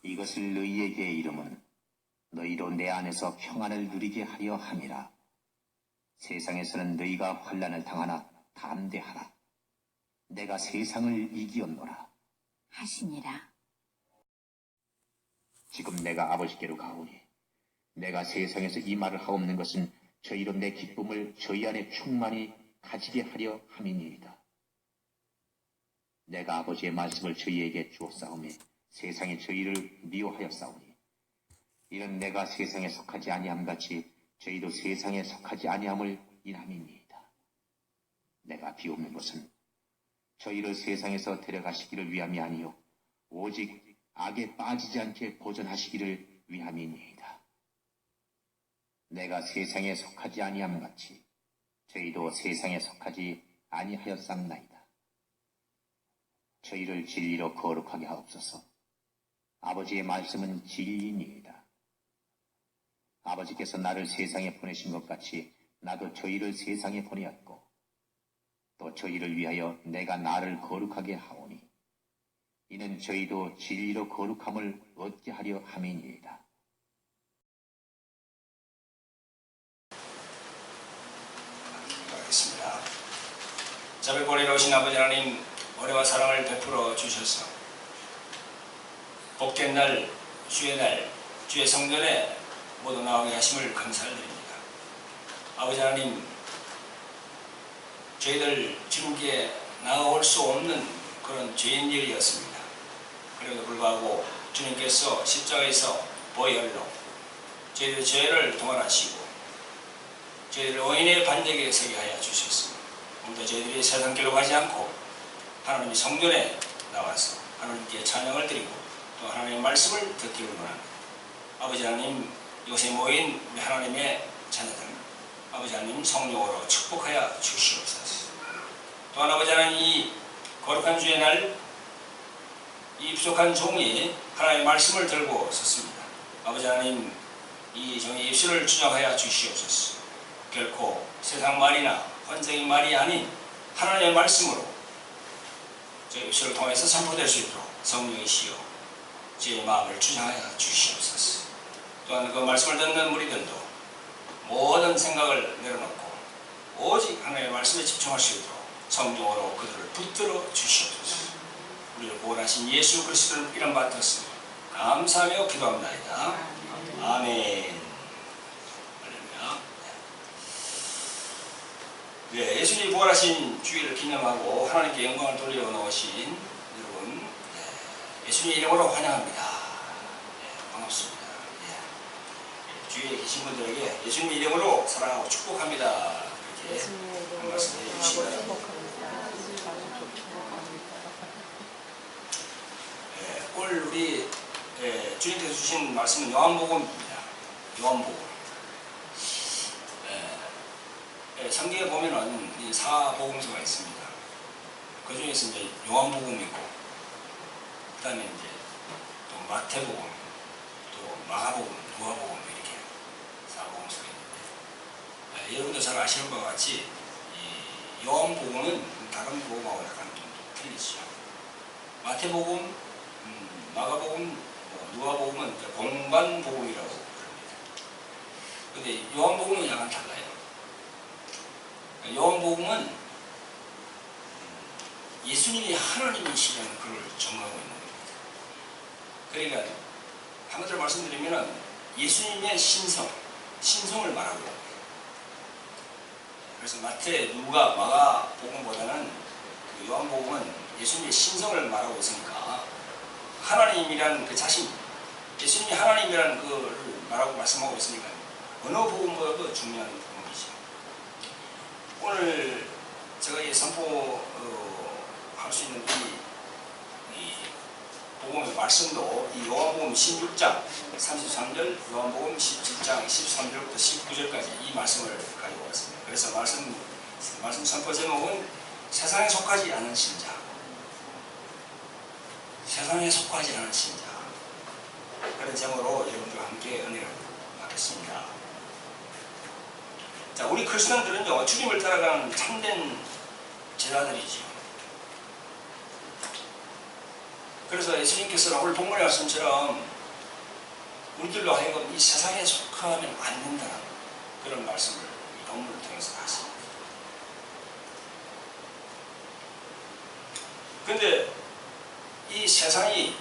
이것을 너희에게 이름은 너희로 내 안에서 평안을 누리게 하려 함이라. 세상에서는 너희가 환난을 당하나 담대하라. 내가 세상을 이기었노라 하시니라. 지금 내가 아버지께로 가오니 내가 세상에서 이 말을 하옵는 것은 저희로 내 기쁨을 저희 안에 충만히 가지게 하려 함이니이다. 내가 아버지의 말씀을 저희에게 주었사오매 세상에 저희를 미워하였사오니 이는 내가 세상에 속하지 아니함 같이 저희도 세상에 속하지 아니함을 인함이니이다. 내가 비옵는 것은 저희를 세상에서 데려가시기를 위함이 아니요 오직 악에 빠지지 않게 보존하시기를 위함이니이다. 내가 세상에 속하지 아니함 같이 저희도 세상에 속하지 아니하였사옵나이다. 저희를 진리로 거룩하게 하옵소서. 아버지의 말씀은 진리니이다. 아버지께서 나를 세상에 보내신 것 같이 나도 저희를 세상에 보내었고 또 저희를 위하여 내가 나를 거룩하게 하오니 이는 저희도 진리로 거룩함을 얻게 하려 함이니이다. 하겠습니다. 자백거리로 오신 아버지 하나님, 은혜와 사랑을 베풀어 주셔서 복된 날, 주의 날, 주의 성전에 모두 나오게 하심을 감사드립니다. 아버지 하나님, 저희들 지구에 나아올 수 없는 그런 죄인들이었습니다. 그래도 불구하고 주님께서 십자가에서 보혈로 저희들 죄를 동원하시고 저희들 의인의 반역에 서게 하여 주셨습니다. 오늘도 저희들이 세상길로 가지 않고 하나님의 성전에 나와서 하나님께 찬양을 드리고 또 하나님의 말씀을 듣기를 원합니다. 아버지 하나님, 이곳에 모인 우리 하나님의 자녀들, 아버지 하나님 성령으로 축복하여 주시옵소서. 또한 아버지 하나님, 이 거룩한 주의 날, 이 부족한 종이 하나님의 말씀을 들고 섰습니다. 아버지 하나님, 이 종의 입술을 주장하여 주시옵소서. 결코 세상 말이나 환경의 말이 아닌 하나님의 말씀으로 저 입술을 통해서 선포될 수 있도록 성령이시여 제 마음을 주장하여 주시옵소서. 또한 그 말씀을 듣는 무리들도 모든 생각을 내려놓고 오직 하나님의 말씀에 집중할 수 있도록 성령으로 그들을 붙들어 주시옵소서. 우리를 구원하신 예수 그리스도를 이름 받았으니 감사하며 기도합니다. 아멘. 네, 예수님이 부활하신 주일을 기념하고 하나님께 영광을 돌려놓으신 여러분, 예수님 이름으로 환영합니다. 반갑습니다. 주위에 계신 분들에게 예수님 이름으로 사랑하고 축복합니다. 이렇게 한 말씀 해주시기 오늘 우리 주님께서 주신 말씀은 요한복음입니다. 요한복음. 성경에 보면은 이 사복음서가 있습니다. 그 중에서 이제 요한복음이 있고, 그 다음에 이제 또 마태복음, 또 마가복음, 누가복음 이렇게 사복음서가 있는데, 여러분도 잘 아시는 바와 같이 이 요한복음은 다른 복음하고 약간 좀 틀리죠. 마태복음, 마가복음, 누가복음은 이제 공관복음이라고 부릅니다. 근데 요한복음은 약간 달라요. 요한복음은 예수님이 하나님이시라는 그걸 정하고 있는 겁니다. 그러니까 한마디로 말씀드리면 예수님의 신성을 말하고 있는 거예요. 그래서 마태, 누가, 마가 복음보다는 그 요한복음은 예수님의 신성을 말하고 있으니까 하나님이라는 그 자신, 예수님이 하나님이라는 그걸 말하고 말씀하고 있으니까 어느 복음보다도 중요한 복음이죠. 오늘 제가 이 선포할 수 있는 이 복음의 말씀도 이 요한복음 16장 33절, 요한복음 17장 13절부터 19절까지 이 말씀을 가지고 왔습니다. 그래서 말씀 선포 제목은 세상에 속하지 않은 신자. 세상에 속하지 않은 신자. 그런 제목으로 여러분들과 함께 은혜를 받겠습니다. 자, 우리 크리스천들은요, 주님을 따라가는 참된 제자들이죠. 그래서 예수님께서는 오늘 본문의 말씀처럼 우리들로 하여금 이 세상에 속하면 안 된다는 그런 말씀을 이 본문을 통해서 하십니다. 그런데 이 세상이,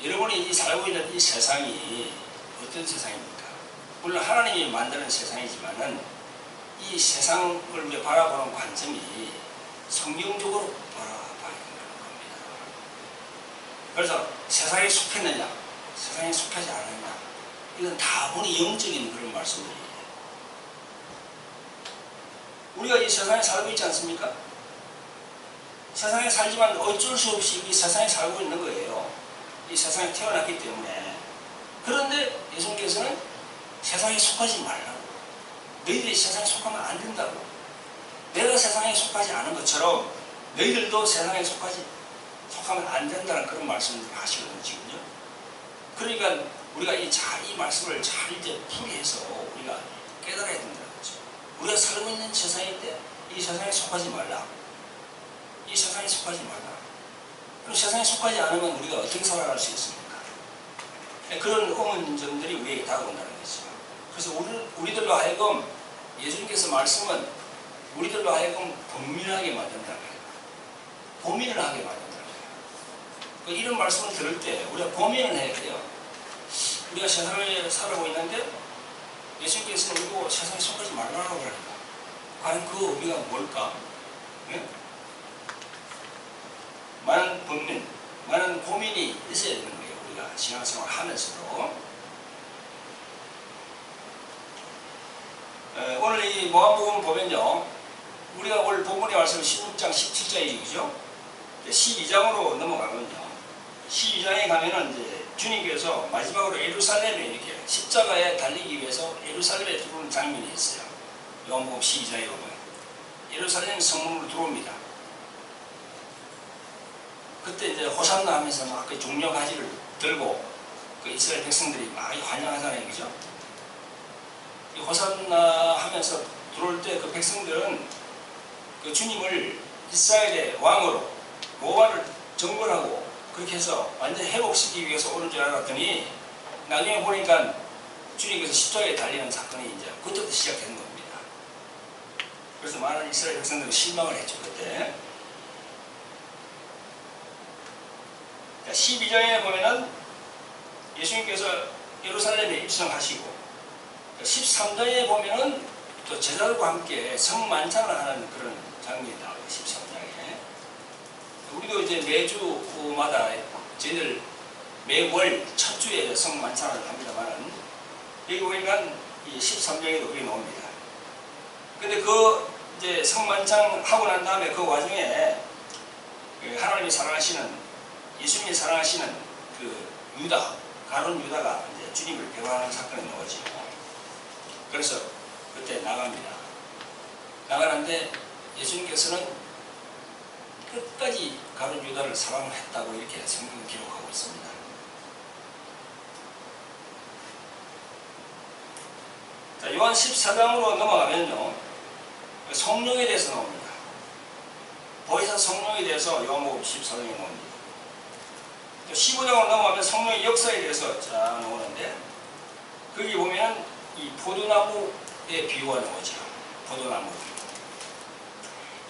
여러분이 살고 있는 이 세상이 어떤 세상입니까? 물론 하나님이 만드는 세상이지만은 이 세상을 우리가 바라보는 관점이 성경적으로 바라봐야 된다는 겁니다. 그래서 세상에 속했느냐, 세상에 속하지 않았느냐, 이건 다분히 영적인 그런 말씀들이에요. 우리가 이 세상에 살고 있지 않습니까? 세상에 살지만 어쩔 수 없이 이 세상에 살고 있는 거예요. 이 세상에 태어났기 때문에. 그런데 예수님께서는 세상에 속하지 말라고. 너희들이 세상에 속하면 안 된다고. 내가 세상에 속하지 않은 것처럼 너희들도 세상에 속하면 안 된다는 그런 말씀을 하시거든요, 지금요. 그러니까 우리가 이 말씀을 잘 이제 풀이해서 우리가 깨달아야 된다는 거죠. 우리가 살고 있는 세상인데 이 세상에 속하지 말라. 이 세상에 속하지 말라. 그럼 세상에 속하지 않으면 우리가 어떻게 살아갈 수 있습니까? 그런 의문점들이 우리에게 다가온다는 거죠. 그래서 우리들로 하여금 예수님께서 말씀은 우리들로 하여금 고민하게 만든다는 거예요. 고민을 하게 만든다는 거예요. 이런 말씀을 들을 때 우리가 고민을 해야 돼요. 우리가 세상에 살아가고 있는데 예수님께서는 우리고 세상에 속하지 말라고 그러니까 과연 그 의미가 뭘까? 네? 많은 고민, 많은 고민이 있어야 되는 거예요. 우리가 신앙생활 하면서도. 오늘 이 모함복음 보면요, 우리가 오늘 본문에 말씀 16장 17장이죠, 그죠? 12장으로 넘어가면요, 12장에 가면은 이제 주님께서 마지막으로 예루살렘에 이렇게 십자가에 달리기 위해서 예루살렘에 들어오는 장면이 있어요. 요한복음 12장에 보면 예루살렘 성문으로 들어옵니다. 그때 이제 호산나 하면서 막 그 종려 가지를 들고 그 이스라엘 백성들이 막 환영하잖아요, 그죠? 이 호산나 하면서 들어올 때 그 백성들은 그 주님을 이스라엘의 왕으로 로마를 정벌하고 그렇게 해서 완전히 회복시키기 위해서 오는 줄 알았더니 나중에 보니까 주님께서 십자가에 달리는 사건이 이제 그때부터 시작된 겁니다. 그래서 많은 이스라엘 백성들은 실망을 했죠, 그때. 12장에 보면은 예수님께서 예루살렘에 입성하시고 13장에 보면은 또 제자들과 함께 성만찬을 하는 그런 장면이 나와요. 13장에. 우리도 이제 매주마다 저희들 매월 첫 주에 성만찬을 합니다만 여기 보니까 이 13장에도 그게 나옵니다. 근데 그 이제 성만찬 하고 난 다음에 그 와중에 하나님이 사랑하시는, 예수님이 사랑하시는 그 유다, 가룟 유다가 이제 주님을 배반하는 사건이 나오죠. 그래서 그때 나갑니다. 나가는데 예수님께서는 끝까지 가룟 유다를 사랑을 했다고 이렇게 성경을 기록하고 있습니다. 자, 요한 14장으로 넘어가면요, 성령에 대해서 나옵니다. 보혜사 성령에 대해서 요한복음 14장에 나옵니다. 또 15장으로 넘어가면 성령의 역사에 대해서 쫙 나오는데 거기 보면 이 포도나무의 비유가 나오죠. 포도나무.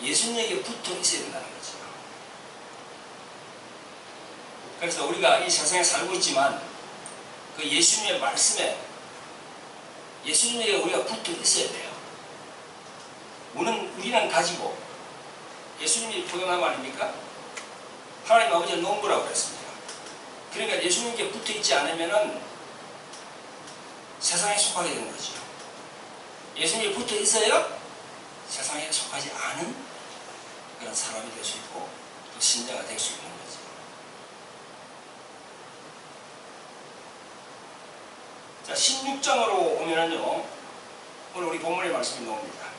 예수님에게 붙어 있어야 된다는 거죠. 그래서 우리가 이 세상에 살고 있지만 그 예수님의 말씀에 예수님에게 우리가 붙어 있어야 돼요. 우리는 가지고 예수님이 포도나무 아닙니까? 하나님 아버지는 농부라고 그랬습니다. 그러니까 예수님께 붙어 있지 않으면은 세상에 속하게 되는 거죠. 예수님이 붙어 있어야 세상에 속하지 않은 그런 사람이 될 수 있고 또 신자가 될 수 있는 거죠. 자, 16장으로 오면은요, 오늘 우리 본문의 말씀이 나옵니다.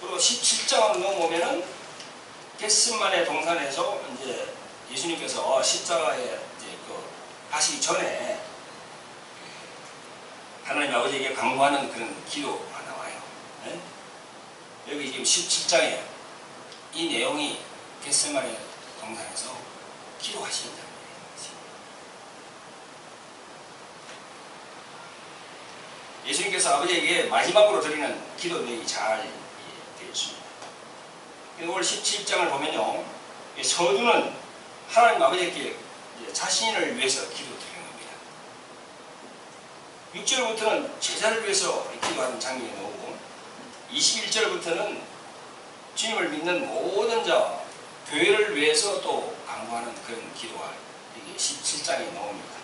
그리고 17장으로 넘어오면은 겟세마네 동산에서 이제 예수님께서 십자가에 이제 가시기 전에 하나님 아버지에게 간구하는 그런 기도가 나와요. 네? 여기 지금 17장에 이 내용이 겟세마네 동산에서 기도하시는 장면이에요. 예수님께서 아버지에게 마지막으로 드리는 기도 내용이 잘 되어 있습니다. 오늘 17장을 보면요, 서두는 하나님 아버지께 자신을 위해서 기도드리는 겁니다. 6절부터는 제자를 위해서 기도하는 장면이 나오고 21절부터는 주님을 믿는 모든 자, 교회를 위해서 또 강구하는 그런 기도가 이게 17장에 나옵니다.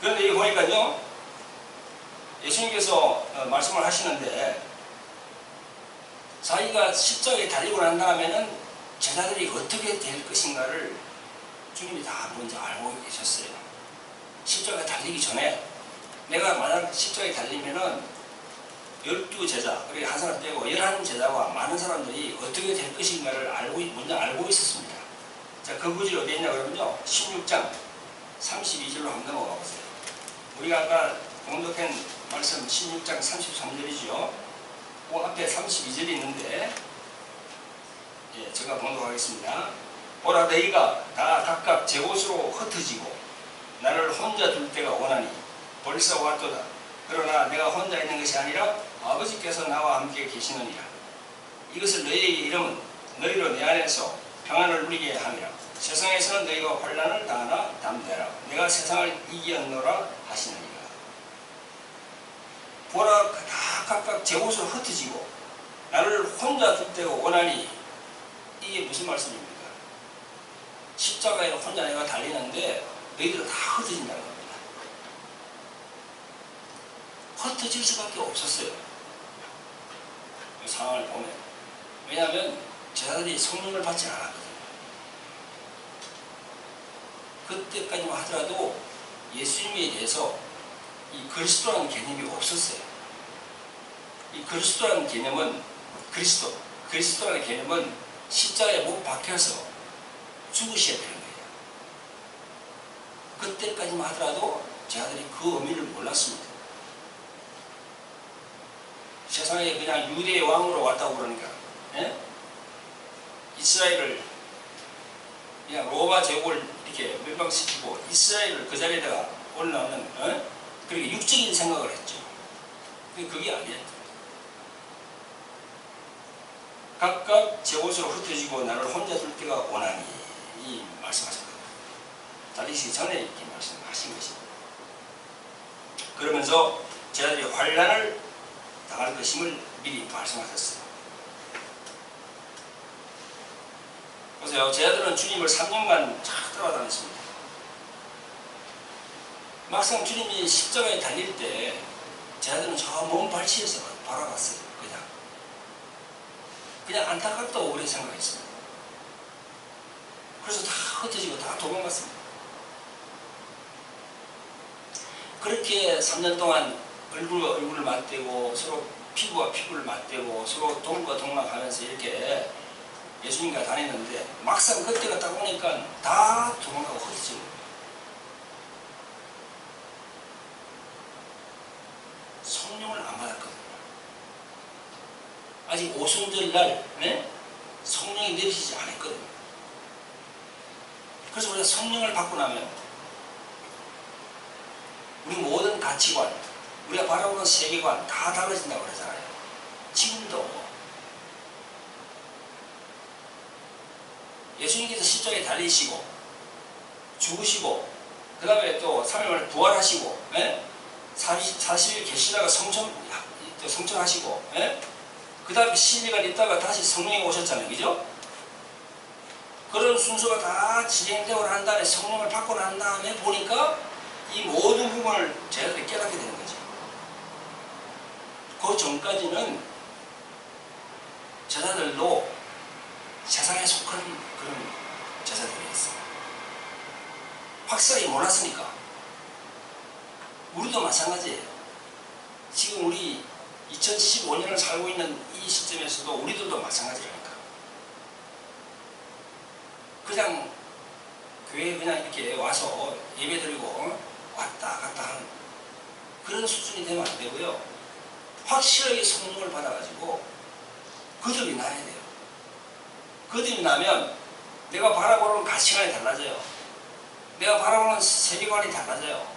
그런데 여기 보니까요, 예수님께서 말씀을 하시는데, 자기가 십자가에 달리고 난 다음에는 제자들이 어떻게 될 것인가를 주님이 다 먼저 알고 계셨어요. 십자가에 달리기 전에 내가 만약 십자가에 달리면은 12제자, 그리고 한 사람 빼고 11제자와 많은 사람들이 어떻게 될 것인가를 먼저 알고 있었습니다. 자, 그 구절이 어디 있냐 그러면요, 16장 32절로 한번 넘어가 보세요. 우리가 아까 공독한 말씀 16장 33절이죠. 그 앞에 32절이 있는데, 제가 봉독하겠습니다. 보라, 너희가 다 각각 제 곳으로 흩어지고 나를 혼자 둘 때가 오나니 벌써 왔도다. 그러나 내가 혼자 있는 것이 아니라 아버지께서 나와 함께 계시느니라. 이것을 너희에게 이름은 너희로 내 안에서 평안을 누리게 함이라. 세상에서는 너희가 환난을 당하나 담대하라. 내가 세상을 이기었노라 하시느니라. 보라, 다 각각 제 곳으로 흩어지고 나를 혼자 둘 때가 오나니, 이게 무슨 말씀입니까? 십자가에 혼자 내가 달리는데 너희들은 다 흩어진다는 겁니다. 흩어질 수밖에 없었어요, 이 상황을 보면. 왜냐하면 제자들이 성령을 받지 않았거든요. 그때까지만 하더라도 예수님에 대해서 이 그리스도라는 개념이 없었어요. 이 그리스도라는 개념은 그리스도라는 개념은 십자가에 못 박혀서 죽으셔야 되는 거예요. 그때까지만 하더라도 제자들이 그 의미를 몰랐습니다. 세상에 그냥 유대의 왕으로 왔다고 그러니까, 이스라엘을 그냥 로마 제국을 이렇게 멸망시키고 이스라엘을 그 자리에다가 올라오는, 그렇게 육적인 생각을 했죠. 그게 아니에요. 각각 제 곳으로 흩어지고 나를 혼자 둘 때가 오나니, 이 말씀하셨거든요. 달리시기 전에 이렇게 말씀하신 것입니다. 그러면서 제자들이 환난을 당할 것임을 미리 말씀하셨어요. 보세요. 제자들은 주님을 3년간 잘 따라다녔습니다. 막상 주님이 십자가에 달릴 때 제자들은 저 먼 발치에서 바라봤어요. 그냥 안타깝다고 오래 생각했습니다. 그래서 다 흩어지고 다 도망갔습니다. 그렇게 3년 동안 얼굴과 얼굴을 맞대고 서로 피부와 피부를 맞대고 서로 동과 동락하면서 이렇게 예수님과 다녔는데, 막상 그때가 딱 오니까 다 도망가고 흩어지고, 성령을 안 받았거든요. 아직 오순절날 성령이 내리시지 않았거든요. 그래서 우리가 성령을 받고 나면 우리 모든 가치관, 우리가 바라보는 세계관 다 달라진다고 그러잖아요. 지금도 예수님께서 십자가에 달리시고 죽으시고 그 다음에 또 3일 만에 부활하시고 40일 계시다가 성천하시고 그 다음에 12일 있다가 다시 성령이 오셨잖아요. 그죠? 그런 순서가 다 진행되고 난 다음에 성령을 받고 난 다음에 보니까 이 모든 부분을 제자들이 깨닫게 되는 거죠. 그 전까지는 제자들도 세상에 속한 그런 제자들이었어요. 확실하게 몰랐으니까. 우리도 마찬가지예요. 지금 우리 2015년을 살고 있는 이 시점에서도 우리들도 마찬가지라니까. 그냥 교회에 그냥 이렇게 와서 예배 드리고 왔다 갔다 하는 그런 수준이 되면 안 되고요. 확실하게 성령을 받아가지고 거듭이 나야 돼요. 거듭이 나면 내가 바라보는 가치관이 달라져요. 내가 바라보는 세계관이 달라져요.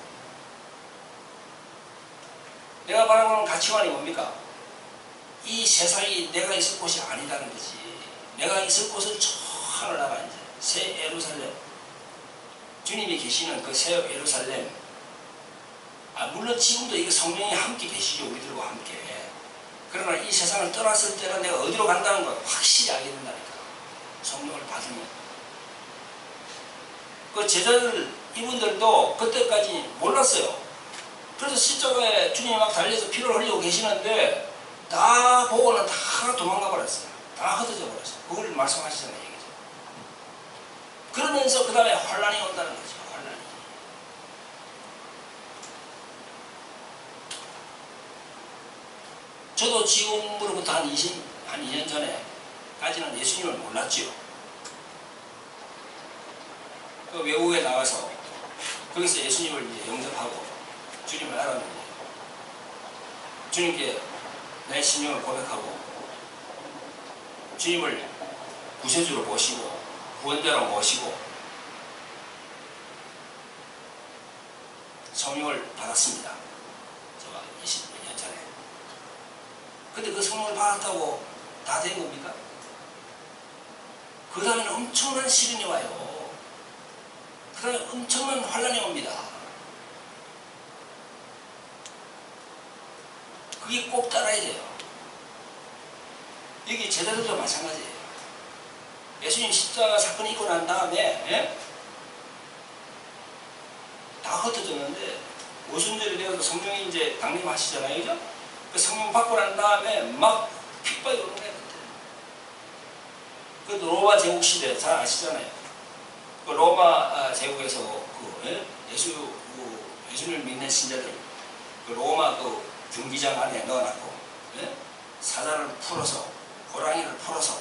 내가 바라보는 가치관이 뭡니까? 이 세상이 내가 있을 곳이 아니다는 거지. 내가 있을 곳은 저 하늘나라 이제 새 예루살렘, 주님이 계시는 그 새 예루살렘. 물론 지금도 이거 성령이 함께 계시죠. 우리들과 함께. 그러나 이 세상을 떠났을 때는 내가 어디로 간다는 걸 확실히 알게 된다니까. 성령을 받으면. 그 제자들 이분들도 그때까지 몰랐어요. 그래서 십자가에 주님이 막 달려서 피를 흘리고 계시는데 다 보고는 다 도망가 버렸어요. 다 흩어져 버렸어요. 그걸 말씀하시잖아요. 얘기죠. 그러면서 그 다음에 환란이 온다는 거죠. 환란이. 저도 지금으로부터 한 2년 전에까지는 예수님을 몰랐지요. 그 외국에 나가서 거기서 예수님을 이제 영접하고 주님을 알았는데 주님께 내 신령을 고백하고 주님을 구세주로 모시고 구원자로 모시고 성령을 받았습니다. 제가 20년 전에. 근데 그 성령을 받았다고 다 된 겁니까? 그 다음에는 엄청난 시련이 와요. 그 다음에 엄청난 환란이 옵니다. 그게 꼭 따라야 돼요. 여기 제자들도 마찬가지예요. 예수님 십자가 사건이 있고 난 다음에 다 흩어졌는데 오순절이 되어서 성령이 이제 강림하시잖아요. 그죠? 그 성령 받고 난 다음에 막 핍박이 오는 거예요. 그 로마 제국 시대 잘 아시잖아요. 그 로마 제국에서 예수를 믿는 신자들 그 로마 그 경기장 안에 넣어놨고 사자를 풀어서 호랑이를 풀어서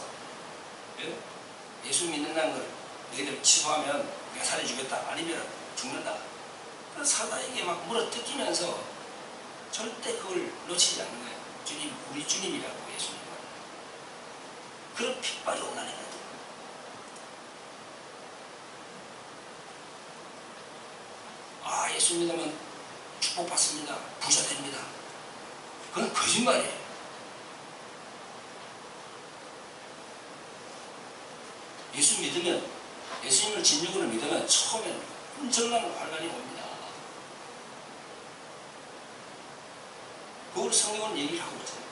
예수 믿는다는 걸 너희들 취소하면 내가 살려주겠다 아니면 죽는다. 그래서 사자에게 막 물어 뜯기면서 절대 그걸 놓치지 않는 거예요. 주님, 우리 주님이라고 예수님. 그런 핍박이 온다는 거예요. 예수 믿으면 축복받습니다. 부자 됩니다. 그건 거짓말이에요. 예수 믿으면, 예수님을 진정으로 믿으면 처음에는 엄청난 환란이 옵니다. 그걸 성경은 얘기를 하고 있잖아요.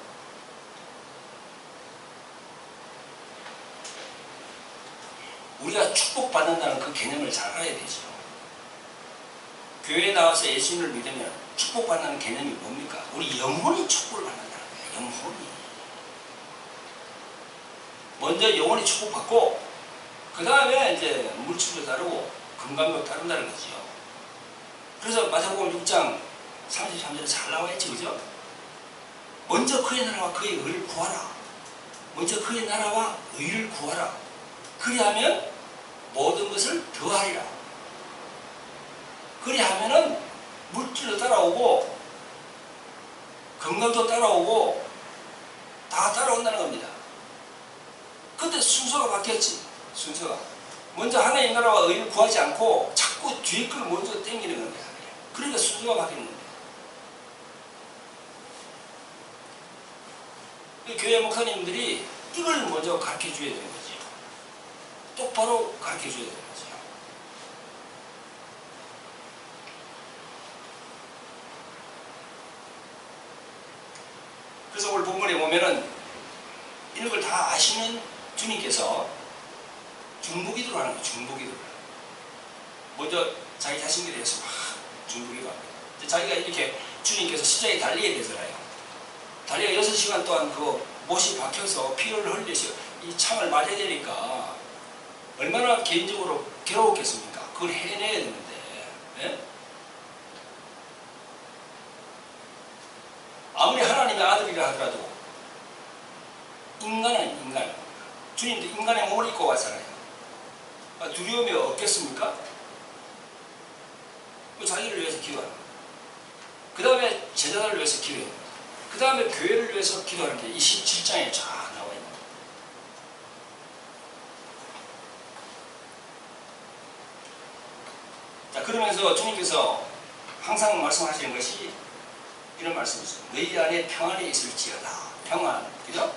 우리가 축복받는다는 그 개념을 잘 알아야 되죠. 교회에 나와서 예수님을 믿으면 축복받는 개념이 뭡니까? 우리 영혼이 축복을 받는다는 거예요. 영혼이. 먼저 영혼이 축복받고 그 다음에 이제 물질도 따르고 건강도 따른다는 거죠. 그래서 마태복음 6장 33절에 잘 나와 있죠. 그죠? 먼저 그의 나라와 그의 의를 구하라. 먼저 그의 나라와 의를 구하라. 그리하면 모든 것을 더하리라. 그리하면은 물질도 따라오고 건강도 따라오고 다 따라온다는 겁니다. 근데 순서가 바뀌었지. 순서가 먼저 하나님 나라와 의를 구하지 않고 자꾸 뒤에 걸 먼저 땡기는 겁니다. 그러니까 순서가 바뀌는 겁니다. 교회 목사님들이 이걸 먼저 가르쳐 줘야 되는 거죠. 똑바로 가르쳐 줘야 되는 거죠. 그래서 오늘 본문에 보면은 이런 걸 다 아시는 주님께서 중보기도를 하는 거예요. 중보기도를. 먼저 자기 자신에 대해서 막 중보기도 합니다. 자기가 이렇게 주님께서 십자가에 달리게 되잖아요. 달리가 6시간 동안 그 못이 박혀서 피를 흘려서 이 창을 맞아야 되니까 얼마나 개인적으로 괴로웠겠습니까? 그걸 해내야 되는데. 예? 아무리 하나님의 아들이라 하더라도 인간은 인간. 주님도 인간의 몸을 입고 왔잖아요. 두려움이 없겠습니까? 자기를 위해서 기도하는 거예요. 그 다음에 제자들을 위해서 기도해요. 그 다음에 교회를 위해서 기도하는 게 27장에 쫙 나와 있는 거예요. 그러면서 주님께서 항상 말씀하시는 것이 이런 말씀이죠. 너희 안에 평안이 있을지어다. 평안, 그죠?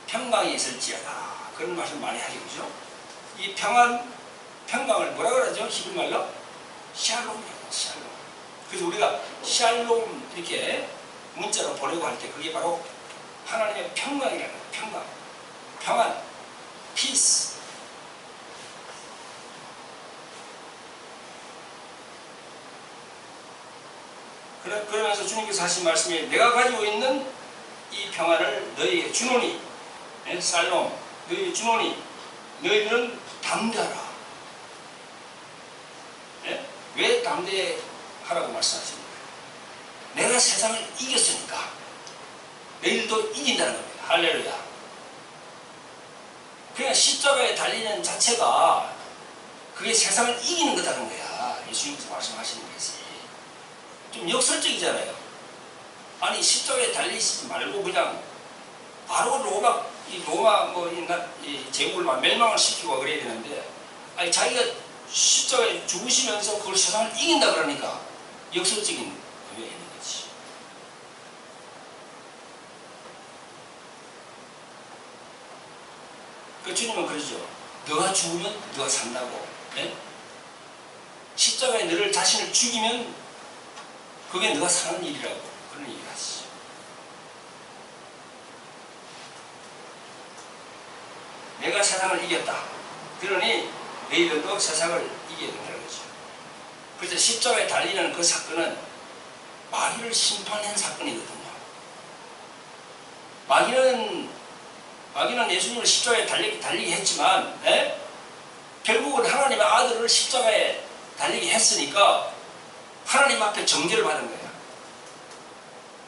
평강이 있을지어다. 그런 말씀 많이 하죠, 그죠? 이 평강을 뭐라 그러죠? 히브리 말로? 샬롬이라고, 샬롬. 그래서 우리가 샬롬 이렇게 문자로 보내고 할 때 그게 바로 하나님의 평강이라는 거예요. 평강, 평안, 피스. 그러면서 주님께서 하신 말씀이 내가 가지고 있는 이 평안을 너희에게 주노니, 살롬, 너희에게 주노니 너희들은 담대하라. 왜 담대하라고 말씀하십니까? 내가 세상을 이겼으니까 너희들도 이긴다는 겁니다. 할렐루야. 그냥 십자가에 달리는 자체가 그게 세상을 이기는 거다는 거야. 예수님께서 말씀하시는 것이 좀 역설적이잖아요. 아니 십자가에 달리시지 말고 그냥 바로 로마 이 제국을 막 멸망을 시키고 그래야 되는데, 아니 자기가 십자가에 죽으시면서 그걸 세상을 이긴다 그러니까 역설적인 의미가 있는 거지. 그 주님은 그러죠. 너가 죽으면 너가 산다고. 네? 십자가에 너를 자신을 죽이면 그게 너가 사는 일이라고 그런 얘기를 하시죠. 내가 세상을 이겼다. 그러니 너희들도 세상을 이겨야 된다는 거죠. 그래서 십자가에 달리는 그 사건은 마귀를 심판한 사건이거든요. 마귀는 예수님을 십자가에 달리게 했지만, 결국은 하나님의 아들을 십자가에 달리게 했으니까 하나님 앞에 정죄를 받은 거야.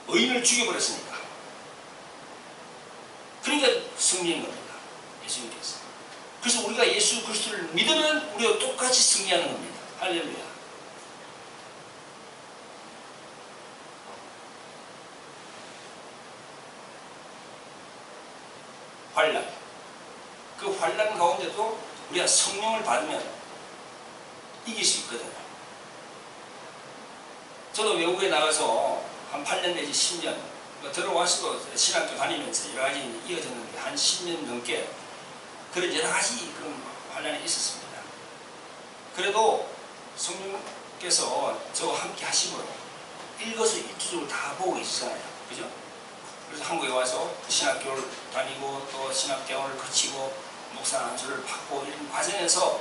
의인을 죽여버렸으니까. 그러니까 승리한 겁니다. 예수님께서. 그래서 우리가 예수 그리스도를 믿으면 우리가 똑같이 승리하는 겁니다. 할렐루야. 환난. 그 환난 가운데도 우리가 성령을 받으면 이길 수 있거든요. 저도 외국에 나가서 한 8년 내지 10년 들어와서도 신학교 다니면서 여러 가지 이어졌는데 한 10년 넘게 그런 여러 가지 그런 환난이 있었습니다. 그래도 성령께서 저와 함께 하심으로 일거수일투족을 다 보고 계시잖아요. 그죠? 그래서 한국에 와서 신학교를 다니고 또 신학대원을 거치고 목사 안수를 받고 이런 과정에서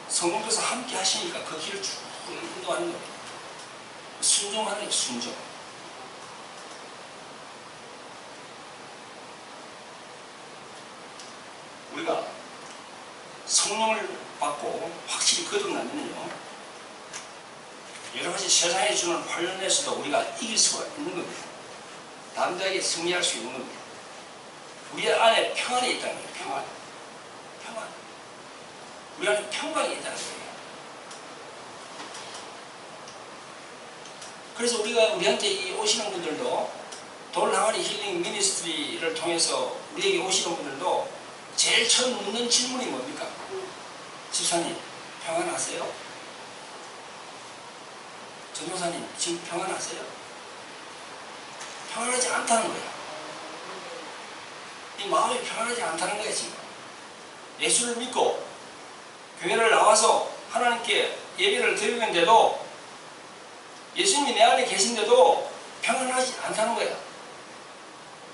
성령께서 함께 하시니까 그 길을 쭉 인도하는 겁니다. 순종하는 게 순종. 우리가 성령을 받고 확실히 거듭나면요, 여러 가지 세상에 주는 환란에서도 우리가 이길 수가 있는 겁니다. 담대하게 승리할 수 있는 겁니다. 우리 안에 평안이 있다는 거예요. 평안. 우리 안에 평강이 있다는 거예요. 그래서 우리한테 이 오시는 분들도 돌항아리 힐링 미니스트리를 통해서 우리에게 오시는 분들도 제일 처음 묻는 질문이 뭡니까? 집사님, 평안하세요? 전도사님, 지금 평안하세요? 평안하지 않다는 거야. 이 마음이 평안하지 않다는 거야, 지금. 예수를 믿고 교회를 나와서 하나님께 예배를 드리는데도 예수님이 내 안에 계신데도 평안하지 않다는 거야.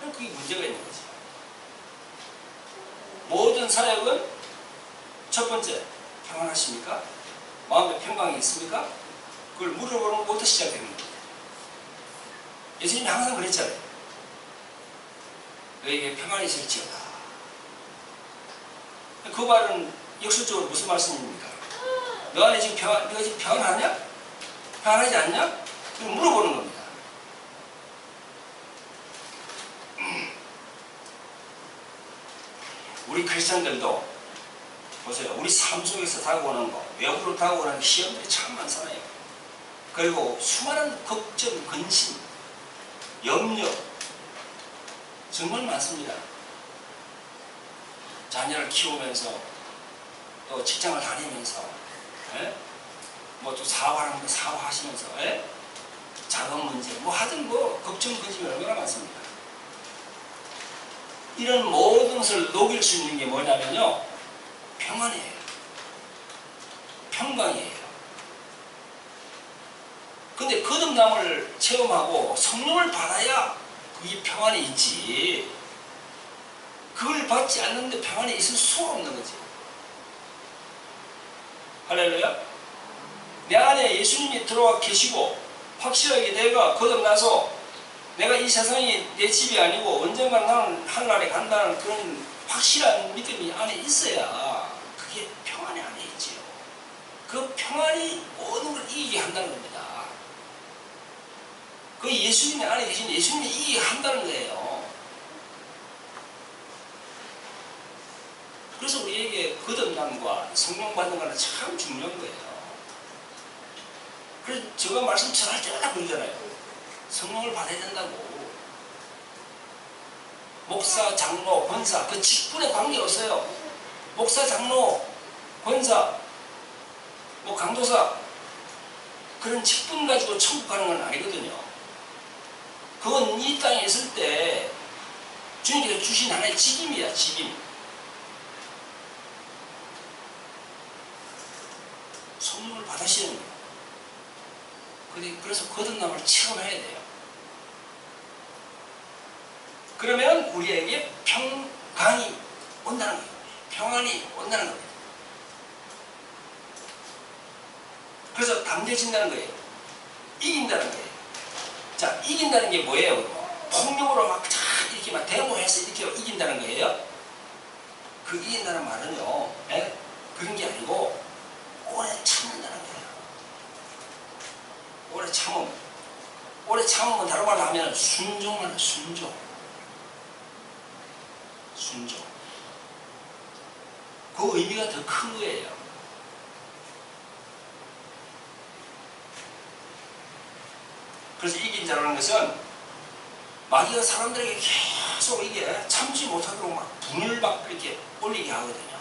그게 문제가 있는 거지. 모든 사역은 첫 번째, 평안하십니까? 마음에 평강이 있습니까? 그걸 물어보는 것부터 시작되는 거예요. 예수님이 항상 그랬잖아요. 너에게 평안이 있을지어다. 그 말은 역설적으로 무슨 말씀입니까? 너 안에 지금 너가 지금 평안하냐? 평안하지 않냐? 그걸 물어보는 겁니다. 우리 크리스천들도 보세요. 우리 삶 속에서 다가오는 거, 외부로 다가오는 시험들이 참 많잖아요. 그리고 수많은 걱정, 근심, 염려 정말 많습니다. 자녀를 키우면서 또 직장을 다니면서 뭐 또 사과하는 거 사과하시면서 작은 문제 뭐 하든 뭐 걱정 거짓이 얼마나 많습니까? 이런 모든 것을 녹일 수 있는 게 뭐냐면요, 평안이에요. 평강이에요. 근데 거듭남을 체험하고 성령을 받아야 그게 평안이 있지, 그걸 받지 않는데 평안이 있을 수가 없는 거지. 할렐루야. 내 안에 예수님이 들어와 계시고 확실하게 내가 거듭나서 내가 이 세상이 내 집이 아니고 언젠가 나는 하늘나라에 간다는 그런 확실한 믿음이 안에 있어야 그게 평안이 안에 있지요. 그 평안이 모든 걸 이기게 한다는 겁니다. 그 예수님의 안에 계신 예수님이 이기게 한다는 거예요. 그래서 우리에게 거듭남과 성령 받는 거는 참 중요한 거예요. 그래서 제가 말씀 전할 때마다 그러잖아요. 성령을 받아야 된다고. 목사, 장로, 권사 그 직분에 관계없어요. 목사, 장로, 권사, 뭐 강도사 그런 직분 가지고 천국 가는 건 아니거든요. 그건 이 땅에 있을 때 주님께서 주신 하나의 직임이야, 직임. 성령을 받으시는 거예요. 그래서 거듭남을 체험해야 돼요. 그러면 우리에게 평강이 온다는 거예요. 평안이 온다는 거예요. 그래서 담대해진다는 거예요. 이긴다는 거예요. 자, 이긴다는 게 뭐예요? 폭력으로 막 이렇게 막 대모해서 이렇게 이긴다는 거예요. 그 이긴다는 말은요, 그런 게 아니고 오래 참는다는 거예요. 오래 참음. 오래 참으면 다른 말로 하면 순종하는 순종. 순종. 그 의미가 더 큰 거예요. 그래서 이긴 자라는 것은 마귀가 사람들에게 계속 이게 참지 못하도록 막 분을 막 이렇게 올리게 하거든요.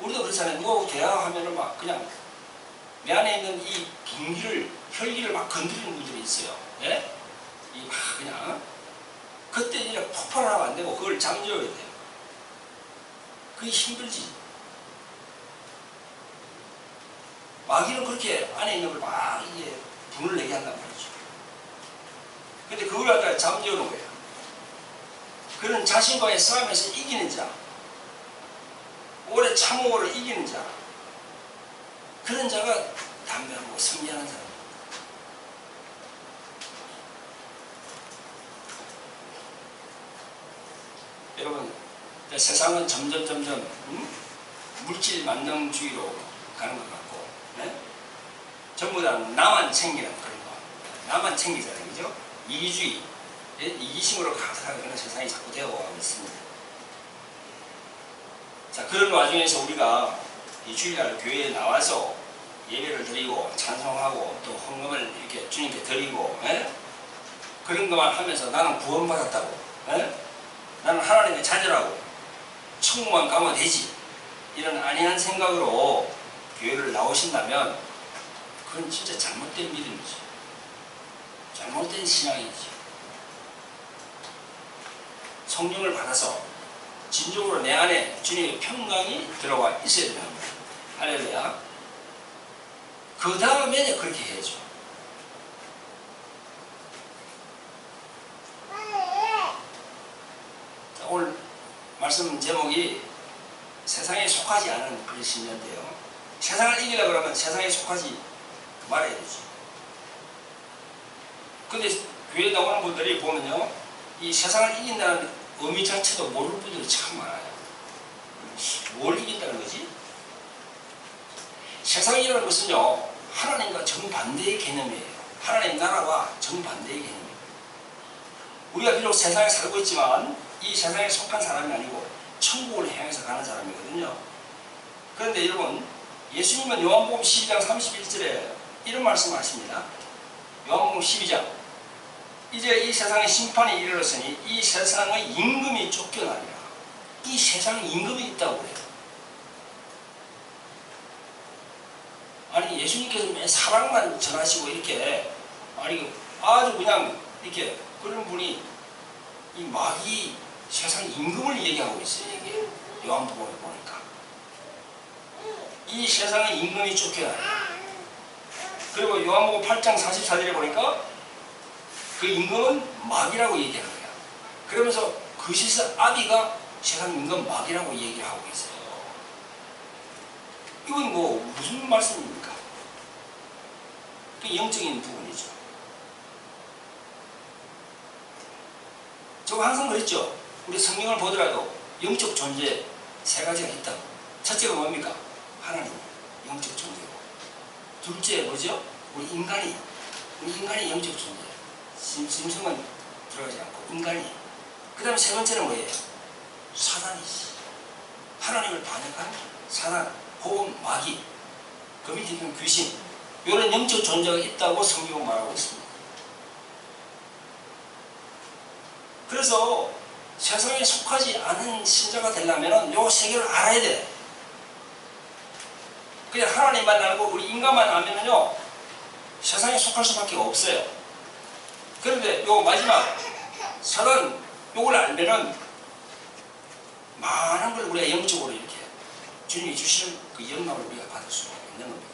우리도 그렇잖아요. 누구하고 대화하면은 막 그냥 내 안에 있는 이 분기를, 혈기를 막 건드리는 분들이 있어요. 예? 이 막 그냥. 그때 이제 폭발을 하면 안 되고 그걸 잠재워야 돼요. 그게 힘들지. 마귀는 그렇게 안에 있는 걸 막 이게 분을 내게 한단 말이죠. 근데 그걸 갖다가 잠재우는 거예요. 그런 자신과의 싸움에서 이기는 자, 오래 참음으로 이기는 자, 그런 자가 담대하고 승리하는 사람. 여러분, 세상은 점점 물질 만능주의로 가는 것 같고, 전부 다 나만 챙기는 그런 거, 나만 챙기자는 거죠. 이기주의, 이기심으로 가득한 그런 세상이 자꾸 되어가고 있습니다. 자, 그런 와중에서 우리가 이 주일날 교회에 나와서 예배를 드리고 찬송하고 또 헌금을 이렇게 주님께 드리고 그런 것만 하면서 나는 구원받았다고, 나는 하나님의 자녀라고, 천국만 가면 되지, 이런 안이한 생각으로 교회를 나오신다면 그건 진짜 잘못된 믿음이지, 잘못된 신앙이지. 성령을 받아서 진정으로 내 안에 주님의 평강이 들어와 있어야 되는 거예요. 할렐루야. 그 다음에 그렇게 해야죠. 자, 오늘 말씀 제목이 세상에 속하지 않은 그런 신년인데요. 세상을 이기려고 그러면 세상에 속하지 말아야 되지. 근데 교회에 나오는 분들이 보면요, 이 세상을 이긴다는 의미 자체도 모르는 분들이 참 많아요. 뭘 이긴다는 거지? 세상이라는 것은요, 하나님과 정반대의 개념이에요. 하나님 나라와 정반대의 개념이에요. 우리가 비록 세상에 살고 있지만 이 세상에 속한 사람이 아니고 천국을 향해서 가는 사람이거든요. 그런데 여러분, 예수님은 요한복음 12장 31절에 이런 말씀을 하십니다. 요한복음 12장, 이제 이 세상의 심판이 이르렀으니 이 세상의 임금이 쫓겨나리라. 이 세상에 임금이 있다고 그래요. 아니 예수님께서 맨 사랑만 전하시고 이렇게 아니 아주 그냥 이렇게 그런 분이 이 마귀 세상 임금을 얘기하고 있어요. 이게 요한복음에 보니까 이 세상의 임금이 쫓겨나요. 그리고 요한복음 8장 44절에 보니까 그 임금은 마귀라고 얘기하는 거야. 그러면서 그 시사 아비가 세상 임금 마귀라고 얘기를 하고 있어요. 이건 뭐 무슨 말씀입니까? 그 영적인 부분이죠. 제가 항상 그랬죠. 우리 성경을 보더라도 영적 존재 세 가지가 있다고. 첫째가 뭡니까? 하나님, 영적 존재고. 둘째 뭐죠? 우리 인간이 영적 존재. 짐승은 들어가지 않고 인간이. 그 다음에 세 번째는 뭐예요? 사단이지. 하나님을 반역하는 사단, 혹은 마귀, 그 밑에 있는 귀신, 이런 영적 존재가 있다고 성경은 말하고 있습니다. 그래서 세상에 속하지 않은 신자가 되려면 요 세 개를 알아야 돼. 그냥 하나님만 알고 우리 인간만 알면요 세상에 속할 수밖에 없어요. 그런데 요 마지막 사단 요걸 알면은 많은 걸 우리가 영적으로 이렇게 주님이 주시는 그 영광을 우리가 받을 수 있는 겁니다.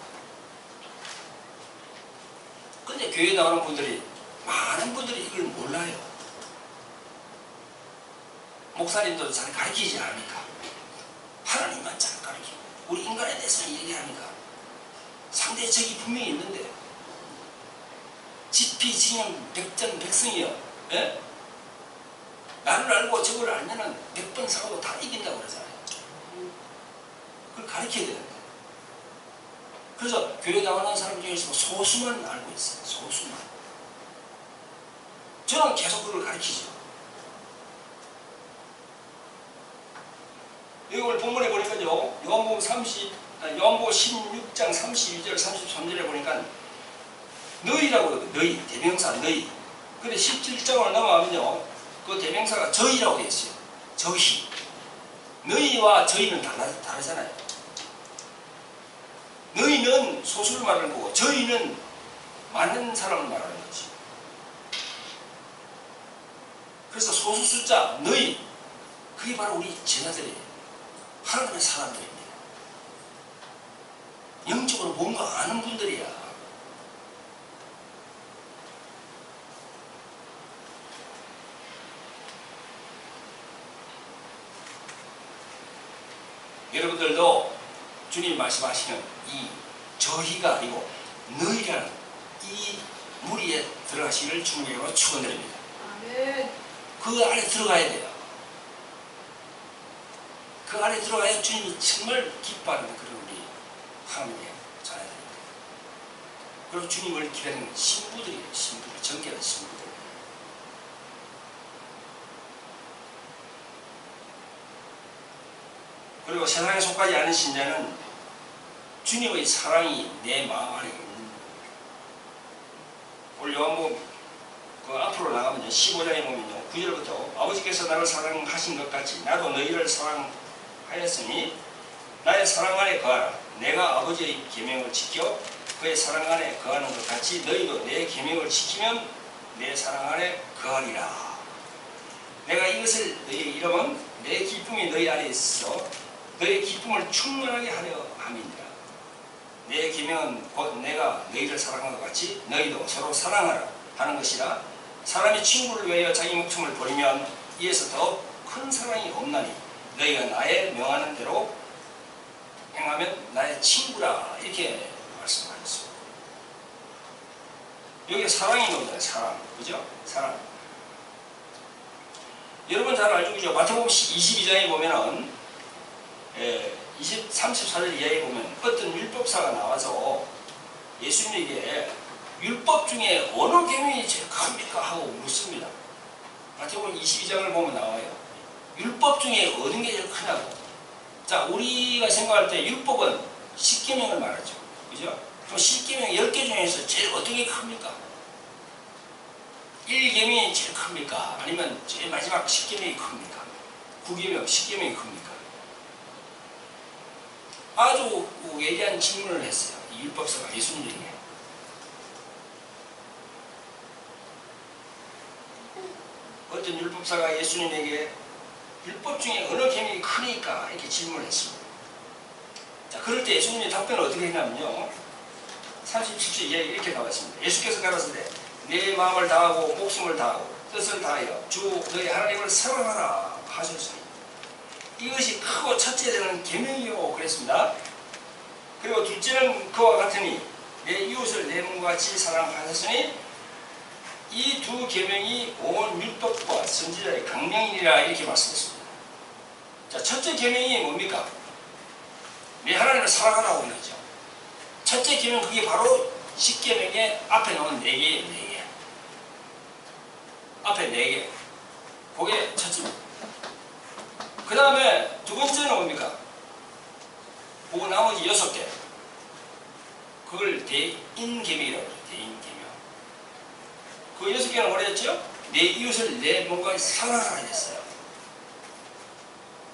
근데 교회에 나오는 분들이 많은 분들이 이걸 몰라요. 목사님도 잘 가르치지 않으니까 하나님만 잘 가르치고 우리 인간에 대해서 얘기하니까 상대의 적이 분명히 있는데 지피지형 백전백승이요. 예? 나를 알고 저걸 알면은 100번 싸워도 다 이긴다고 그러잖아요. 그걸 가르쳐야 되는데. 그래서 교회 나오는 사람 중에서 소수만 알고 있어요. 소수만. 저는 계속 그걸 가르치죠. 여기 오늘 본문에 보니까요. 요한복음 16장 32절 33절에 보니까 너희라고 그러거든요. 너희, 대명사 너희. 근데 17장을 넘어가면요. 그 대명사가 저희라고 되어 있어요. 저희. 너희와 저희는 다르잖아요. 너희는 소수를 말하는 거고 저희는 많은 사람을 말하는 거지. 그래서 소수 숫자 너희 그게 바로 우리 제자들이에요. 하나님의 사람들입니다. 영적으로 뭔가 아는 분들이야. 여러분들도 주님 말씀하시는 이 저희가 아니고 너희라는 이 무리에 들어가시기를 주님으로 축원드립니다. 아멘. 그 안에 들어가야 돼요. 그 안에 들어가야 주님이 정말 기뻐하는 그런 우리 하나님의 자녀들입니다. 그리고 주님을 기다리는 신부들이에요. 신부들, 정결한 신부들. 그리고 세상에 속하지 않은 신자는 주님의 사랑이 내 마음 안에 있는 겁니다. 오늘 요한복음 그 앞으로 나가면요 15장에 보면요 9절부터 아버지께서 나를 사랑하신 것 같이 나도 너희를 사랑하였으니 나의 사랑 안에 거하라. 내가 아버지의 계명을 지켜 그의 사랑 안에 거하는 것 같이 너희도 내 계명을 지키면 내 사랑 안에 거하리라. 내가 이것을 너희의 이름은 내 기쁨이 너희 안에 있어 너희 기쁨을 충만하게 하려 함이니라. 내 계명은 곧 내가 너희를 사랑한 것 같이 너희도 서로 사랑하라 하는 것이라. 사람이 친구를 위하여 자기 목숨을 버리면 이에서 더 큰 사랑이 없나니 너희가 나의 명하는 대로 행하면 나의 친구라. 이렇게 말씀하셨습니다. 여기 사랑이 나오잖아요. 사랑. 그죠? 사랑. 여러분 잘 알죠? 그죠? 마태복음 22장에 보면은 34절 이하에 보면 어떤 율법사가 나와서 예수님에게 율법 중에 어느 계명이 제일 큽니까? 하고 묻습니다. 마태복음 22장을 보면 나와요. 율법 중에 어느 게 제일 크냐고. 자, 우리가 생각할 때 율법은 10계명을 말하죠. 그죠? 그럼 10계명 10개 중에서 제일 어떤 게 큽니까? 1계명이 제일 큽니까? 아니면 제일 마지막 10계명이 큽니까? 9계명, 10계명이 큽니까? 아주 예리한 질문을 했어요. 이 율법사가 예수님에게. 어떤 율법사가 예수님에게 율법 중에 어느 계명이 크니까 이렇게 질문했습니다. 자, 그럴 때 예수님의 답변을 어떻게 했냐면요. 37절 이렇게 나왔습니다. 예수께서 가라사대 내 마음을 다하고 목숨을 다하고 뜻을 다하여 주 너희 하나님을 사랑하라 하셨으니 이것이 크고 첫째 되는 계명이요 그랬습니다. 그리고 둘째는 그와 같으니 내 이웃을 내 몸과 같이 사랑하셨으니 이 두 계명이 온 율법과 선지자의 강명이니라 이렇게 말씀했습니다. 자, 첫째 계명이 뭡니까? 내 하나님을 사랑하라고 하는 거죠. 첫째 계명 그게 바로 10계명의 앞에 나온 4개예요. 4개. 앞에 4개. 그게 첫째입니다. 그 다음에 두 번째는 뭡니까? 그 나머지 6개. 그걸 대인계명이라고 해요. 대인계명. 그 6개는 뭐라 했죠? 내 이웃을 내 몸과 사랑하라 했어요.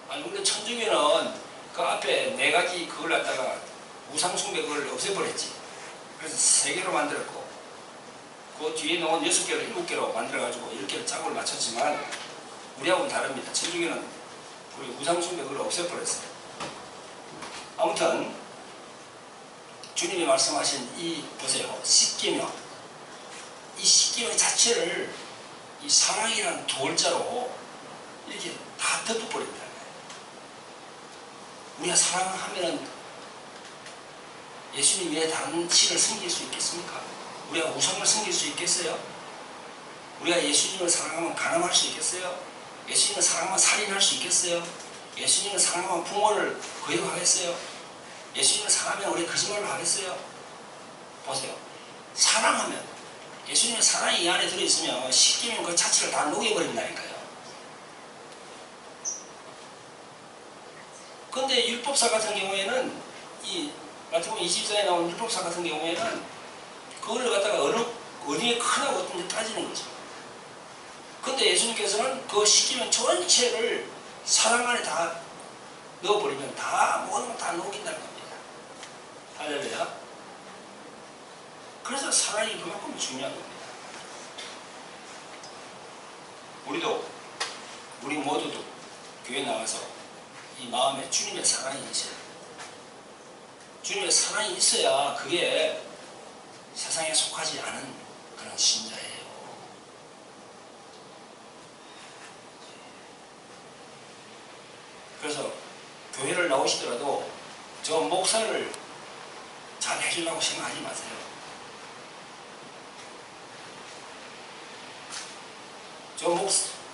아니, 근데 천주교는 그 앞에 4가지 그걸 갖다가 우상숭배 그걸 없애버렸지. 그래서 3개로 만들었고, 그 뒤에 나온 6개를 7개로 만들어가지고 10개를 짝을 맞췄지만, 우리하고는 다릅니다. 천주교는 우리 우상숭배 그걸 없애버렸어요. 아무튼, 주님이 말씀하신 이, 보세요. 10계명. 이 10계명 자체를 이 사랑이라는 두 글자로 이렇게 다 덮어버립니다. 우리가 사랑하면은 예수님 외에 다른 신을 섬길 수 있겠습니까? 우리가 우상을 섬길 수 있겠어요? 우리가 예수님을 사랑하면 가늠할 수 있겠어요? 예수님을 사랑하면 살인할 수 있겠어요? 예수님을 사랑하면 부모를 거역하겠어요? 예수님을 사랑하면 우리 거짓말을 하겠어요? 보세요. 사랑하면 예수님의 사랑이 이 안에 들어있으면 10계명 그 자체를 다 녹여버린다니까요. 근데 율법사 같은 경우에는 이 마태복음 22장에 나온 율법사 같은 경우에는 그거를 갖다가 어디에 크다고 어떤지 따지는 거죠. 근데 예수님께서는 그 10계명 전체를 사랑 안에 다 넣어버리면 다 모든 걸 다 녹인다는 겁니다. 할렐루야. 그래서 사랑이 그만큼 중요한 겁니다. 우리 모두도 교회 나가서 이 마음에 주님의 사랑이 있어요. 주님의 사랑이 있어야 그게 세상에 속하지 않은 그런 신자예요. 그래서 교회를 나오시더라도 저 목사를 잘 해주려고 생각하지 마세요. 저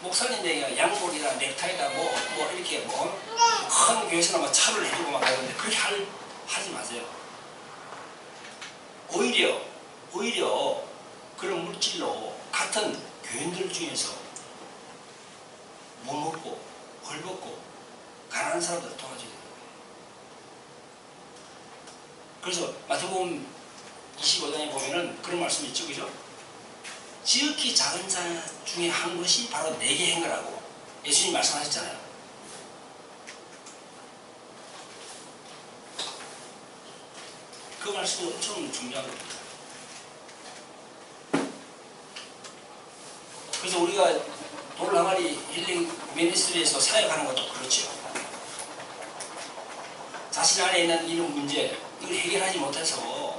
목사님들이 양복이나 넥타이나 뭐 이렇게 큰 교회에서는 뭐 차를 해주고 막 그러는데 그렇게 하지 마세요. 오히려 그런 물질로 같은 교인들 중에서 못 먹고 헐벗고 가난한 사람들을 도와줘야 돼요. 그래서 마태복음 25장에 보면은 그런 말씀이 있죠, 그죠? 지극히 작은 자 중에 한 것이 바로 내게 행거라고 예수님 말씀하셨잖아요. 그 말씀이 엄청 중요한 겁니다. 그래서 우리가 돌항아리 힐링 미니스트리에서 사역하는 것도 그렇죠. 자신 안에 있는 이런 문제, 이걸 해결하지 못해서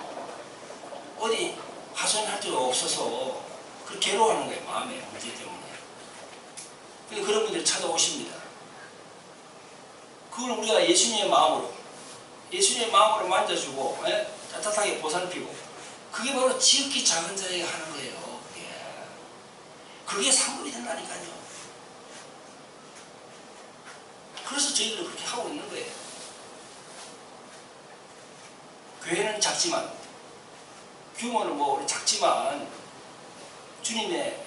어디 하소연할 데가 없어서 그렇게 괴로워하는 거예요. 마음의 문제 때문에. 그런 분들이 찾아오십니다. 그걸 우리가 예수님의 마음으로 만져주고 따뜻하게 보살피고 그게 바로 지극히 작은 자에게 하는 거예요. 그게 상급이 된다니까요. 그래서 저희들은 그렇게 하고 있는 거예요. 교회는 작지만 규모는 작지만 주님의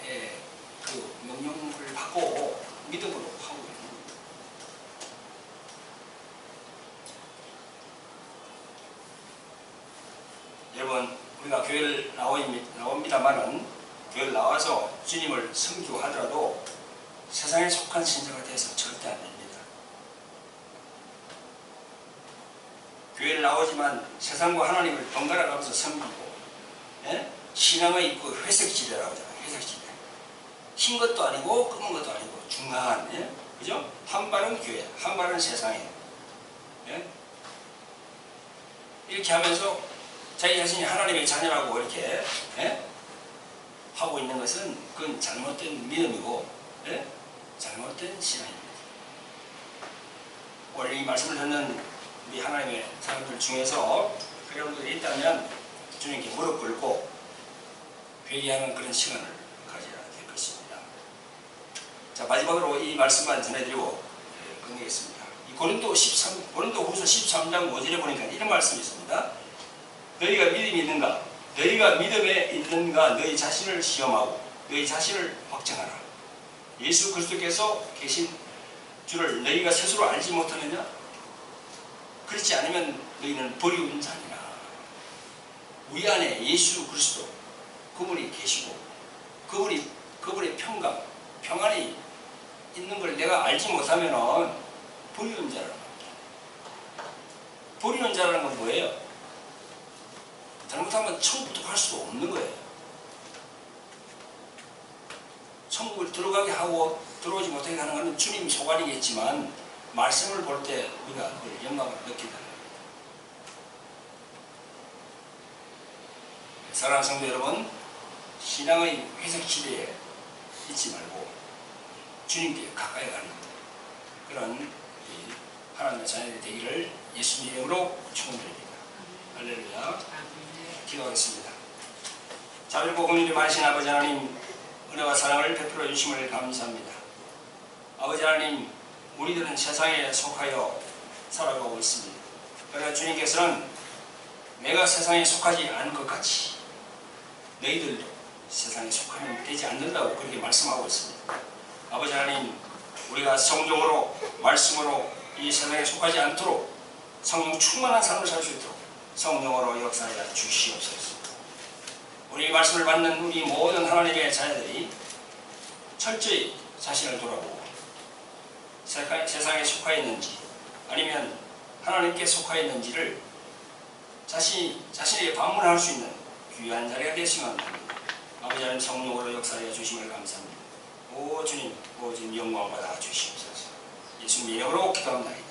그 명령을 받고 믿음으로 하고 있는 겁니다. 여러분, 우리가 교회를 나옵니다만은 교회를 나와서 주님을 섬기하더라도 세상에 속한 신자가 되어서 절대 안 됩니다. 교회를 나오지만 세상과 하나님을 번갈아 가면서 섬기고, 예? 신앙의 그 회색지대라고 하잖아요. 회색지대. 흰 것도 아니고 검은 것도 아니고 중간, 예? 그죠? 한 발은 교회, 한 발은 세상에. 예? 이렇게 하면서 자기 자신이 하나님의 자녀라고 이렇게, 예? 하고 있는 것은 그건 잘못된 믿음이고, 예? 잘못된 신앙입니다. 오늘 이 말씀을 듣는 우리 하나님의 사람들 중에서 그런 분들이 있다면 주님께 무릎 꿇고 회개하는 그런 시간을 가져야 될 것입니다. 자, 마지막으로 이 말씀만 전해드리고 끝내겠습니다. 이 고린도후서 13장 5절에 보니까 이런 말씀이 있습니다. 너희가 믿음이 있는가? 너희가 믿음에 있는가? 너희 자신을 시험하고 너희 자신을 확정하라. 예수 그리스도께서 계신 주를 너희가 스스로 알지 못하느냐? 그렇지 않으면 너희는 버리운 자니라. 우리 안에 예수 그리스도 그분이 계시고 그분의 평안이 있는 걸 내가 알지 못하면 버리운 자라는 겁니다. 버리운 자라는 건 뭐예요? 잘못하면 천국도 갈 수도 없는 거예요. 천국을 들어가게 하고 들어오지 못하게 하는 것은 주님 소관이겠지만 말씀을 볼 때 우리가 그걸 영광을 느낀다는 거예요. 사랑하는 성도 여러분, 신앙의 회색지대에 있지 말고 주님께 가까이 가는 그런 하나님의 자녀들이 되기를 예수님 이름으로 축원드립니다. 할렐루야. 기도하겠습니다. 자비롭고 긍휼이 많으신 아버지 하나님, 은혜와 사랑을 베풀어 주심을 감사합니다. 아버지 하나님, 우리들은 세상에 속하여 살아가고 있습니다. 그러나 주님께서는 내가 세상에 속하지 않은 것 같이 너희들도 세상에 속하면 되지 않는다고 그렇게 말씀하고 있습니다. 아버지 하나님, 우리가 성령으로 말씀으로 이 세상에 속하지 않도록 성령 충만한 삶을 살 수 있도록 성령으로 역사하여 주시옵소서. 우리 말씀을 받는 우리 모든 하나님의 자녀들이 철저히 자신을 돌아보고 세상에 속하 있는지 아니면 하나님께 속하 있는지를 자신에게 반문할 수 있는 귀한 자리가 되시면 합니다. 아버지 하나님, 성령으로 역사하여 주심을 감사합니다. 오 주님 영광 받아 주시옵소서. 예수님 이름으로 기도합니다.